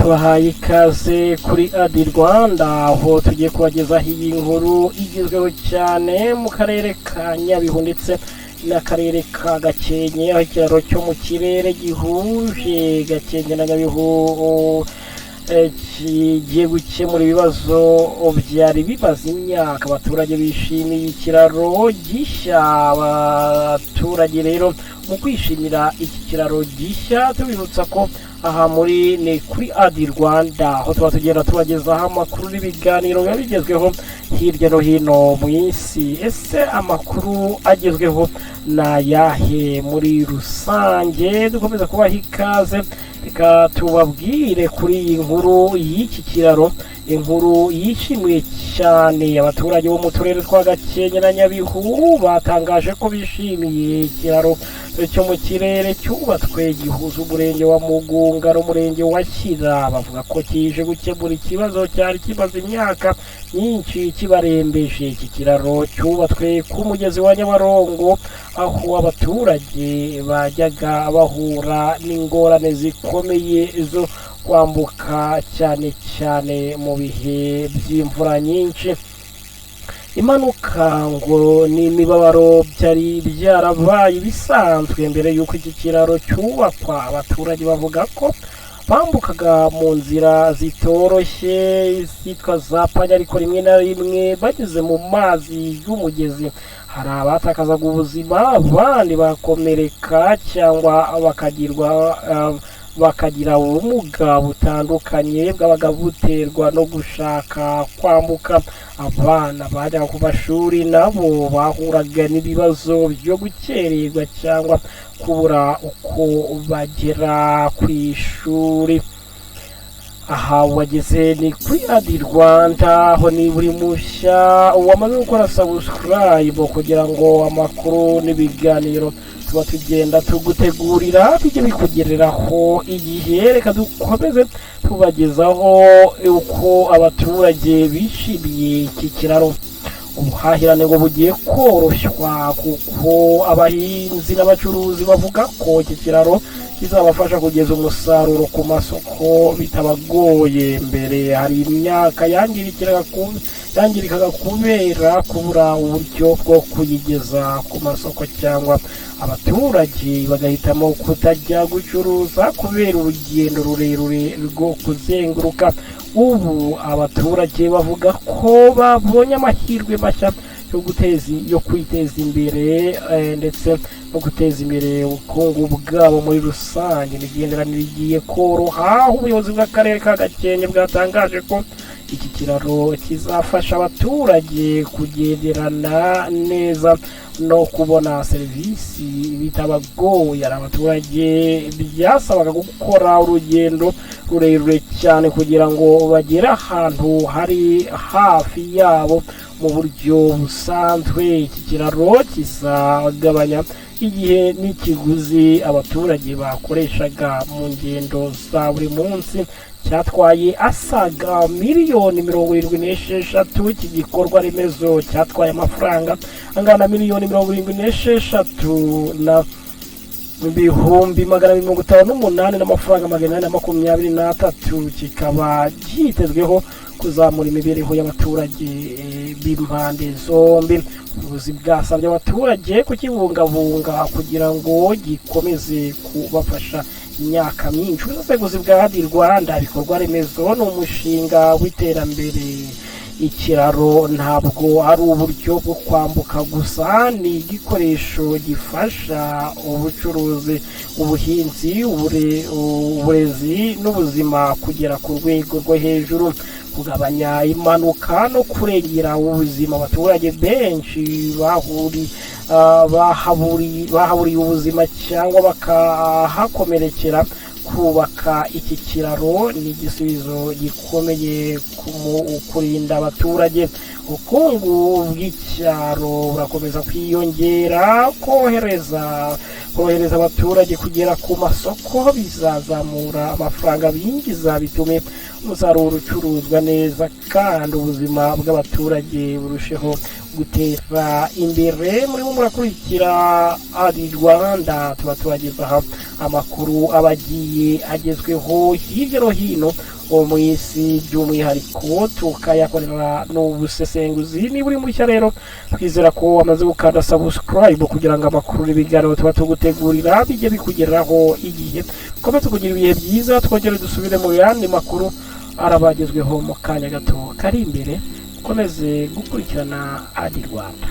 tubahaye ikaze kuri Adi Rwanda aho tugiye kubagezaho iyi nkuru igezweho cyane mu karere ka Nyabihu ndetse n'akarere ka Gakenke, aho ikiraro cyo mu kirere gihuje Gakenke na Nyabihu kigiye gukemura ibibazo byari bimaze imyaka. Abaturage bishimiye ikiraro gishya. Abaturage rero mu kwishimira iki kiraro gishya, tubibutsa ko aha ni kuri Adi Rwanda aho tuba tugenda tubagezaho amakuru n'ibiganiro biba bigezweho hirya no hino mu isi. Ese amakuru agezweho ni ayahe muri rusange? Dukomeza kubaha ikaze, reka tubabwire kuri iyi nkuru y'iki kiraro, inkuru yishimiye cyane. Abaturage bo mu turere twa Gakenke na Nyabihu batangaje ko bishimiye ikiraro cyo mu kirere cyubatswe gihuza umurenge wa Mugunga n'umurenge wa Shyira. Bavuga ko kije gukemura ikibazo cyari kimaze imyaka myinshi kibarembeje. Iki kiraro cyubatswe ku mugezi wa Nyabarongo, aho abaturage bajyaga bahura n'ingorane zikomeye zo kwambuka cyane cyane mu bihe by'imvura nyinshi. Impanuka ngo n'imibabaro byari byarabaye bisanzwe mbere y'uko iki kiraro cyubakwa. Abaturage bavuga ko bambukaga mu nzira zitoroshye zitwa za panya, ariko rimwe na rimwe bageze mu mazi y'umugezi hari abatakazaga ubuzima, abandi bakomereka cyangwa bakagira ubumuga butandukanye bwabaga buterwa no gushaka kwambuka. Abana bajya ku mashuri nabo bahuraga n'ibibazo byo gukererwa cyangwa kubura uko bagera ku ishuri. Aha wageze ni kuri Adi Rwanda, aho ni buri mushya wamaze gukora subscribe kugira ngo amakuru n'ibiganiro tuba tugenda tugutegurira bijye bikugereraho igihe. Reka dukomeze tubagezaho uko abaturage bishimiye iki kiraro. Ubuhahirane ngo bugiye koroshywa kuko abahinzi n'abacuruzi bavuga ko iki kiraro kizabafasha kugeza umusaruro ku masoko bitabagoye. Mbere hari imyaka yangirikaga kubera kubura uburyo bwo kuyigeza ku masoko, cyangwa abaturage bagahitamo kutajya gucuruza kubera urugendo rurerure rwo kuzenguruka. Ubu abaturage bavuga ko babonye amahirwe mashya yo kwiteza imbere ndetse no guteza imbere ubukungu bwabo muri rusange. Imigenderanire igiye koroha, aho ubuyobozi bw'akarere ka Gakenke bwatangaje ko iki kiraro kizafasha abaturage kugenderana neza no kubona serivisi bitabagoye. Abaturage byasabaga gukora urugendo rurerure cyane kugira ngo bagere ahantu hari hafi yabo mu buryo busanzwe. Iki kiraro kizagabanya igihe n'ikiguzi abaturage bakoreshaga mu ngendo za buri munsi. Cyatwaye asaga miliyoni 76. Iki gikorwa remezo cyatwaye amafaranga angana miliyoni 76 na ibihumbi 258 n'amafaranga 823. Kikaba cyitezweho kuzamura imibereho y'abaturage b'impande zombi. Ubuyobozi bwasabye abaturage kukibungabunga kugira ngo gikomeze kubafasha imyaka myinshi. Ubuyobozi bwa Adi Rwanda ibikorwa remezo ni umushinga w'iterambere. Ikiraro ntabwo ari uburyo bwo kwambuka gusa, ni igikoresho gifasha ubucuruzi, ubuhinzi, uburezi n'ubuzima kugera ku rwego rwo hejuru, kugabanya impanuka no kurengera ubuzima. Abaturage benshi bahaburiye ubuzima cyangwa bakahakomerekera. Kubaka iki kiraro ni igisubizo gikomeye kurinda abaturage. Ubukungu bw'icyaro burakomeza kwiyongera. Korohereza abaturage kugera ku masoko bizazamura amafaranga binjiza, bitume umusaruro ucuruzwa neza kandi ubuzima bw'abaturage burusheho gutera imbere. Murimo murakurikira Adi Rwanda, tuba tubagezaho amakuru abagiye agezweho hirya no hino mu isi by'umwihariko tukayakorera n'ubusesenguzi. niba uri mushya rero twizera ko wamaze gukanda subscribe kugira ngo amakuru n'ibiganiro tuba tugutegurira bijye bikugeraho igihe. Komeze kugira ibihe byiza, twongere dusubire mu yandi makuru arabagezweho mu kanya gato kari imbere. Komeze gukurikirana Adi Rwanda.